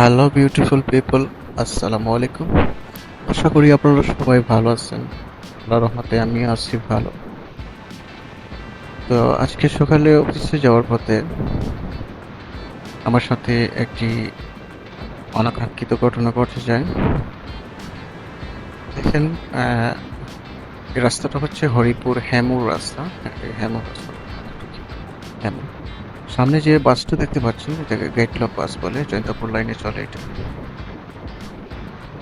Hello beautiful people, আসসালামু আলাইকুম। আশা করি আপনারা সবাই ভালো আছেন। আল্লাহর রহমতে আমি আছি ভালো। তো আজকে সকালে অফিসে যাওয়ার পথে আমার সাথে একটি অনাকাঙ্ক্ষিত ঘটনা ঘটে যায়। দেখেন, এই রাস্তাটা হচ্ছে হরিপুর হেমুর রাস্তা। হেমুর রাস্তা, হেমুর। সামনে যে বাসটা দেখতে পাচ্ছেন এটাকে গেট ক্লাব বাস বলে, জয়ন্তপুর লাইনে চলে এটা।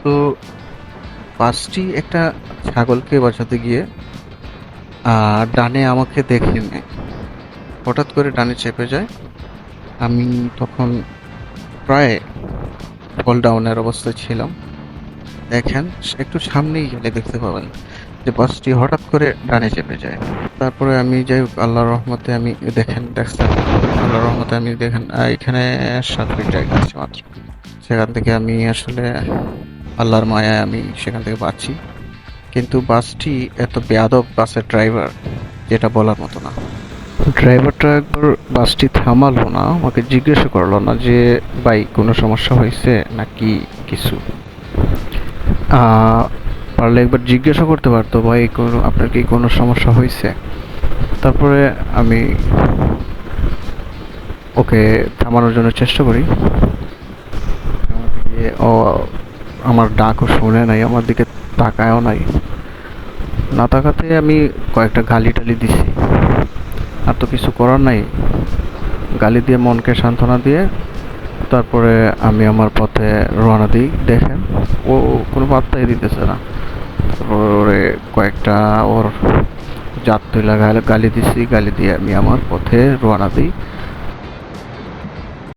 তো বাসটি একটা ছাগলকে বাঁচাতে গিয়ে ডানে আমাকে দেখে নেয়। হঠাৎ করে ডানে চেপে যায়। আমি তখন প্রায় ফল ডাউনের অবস্থায় ছিলাম। দেখেন, একটু সামনেই গেলে দেখতে পাবেন যে বাসটি হঠাৎ করে ডানে চেপে যায়। তারপরে আমি যাই হোক, আল্লাহর রহমতে আমি দেখছেন, আল্লাহর রহমতে আমি দেখেন এখানে 7 মিনিট জায়গা আছে মাত্র। সেখান থেকে আমি আসলে আল্লাহর মায়ায় আমি সেখান থেকে বাঁচি। কিন্তু বাসটি এত বেয়াদব বাসের ড্রাইভার, যেটা বলার মতো না। ড্রাইভারটা একবার বাসটি থামালো না, আমাকে জিজ্ঞাসা করলো না যে ভাই কোনো সমস্যা হয়েছে নাকি কিছু। পারলে একবার জিজ্ঞাসা করতে পারতো, ভাই কোনো আপনার কি কোনো সমস্যা হয়েছে। তারপরে আমি ওকে থামানোর জন্য চেষ্টা করি। ও আমার ডাকও শুনে নাই, আমার দিকে তাকায়ও নাই। না তাকাতে আমি কয়েকটা গালি টালি দিছি। আর তো কিছু করার নাই, গালি দিয়ে মনকে সান্ত্বনা দিয়ে তারপরে আমি আমার পথে রওনা দিই। দেখেন, ও কোনো পাত্তাই দিতেছে না। ওরে কয়েকটা ওর জাত তুইলা গালি দিছি, গালি দিয়ে আমি আমার পথে রওনা দিই।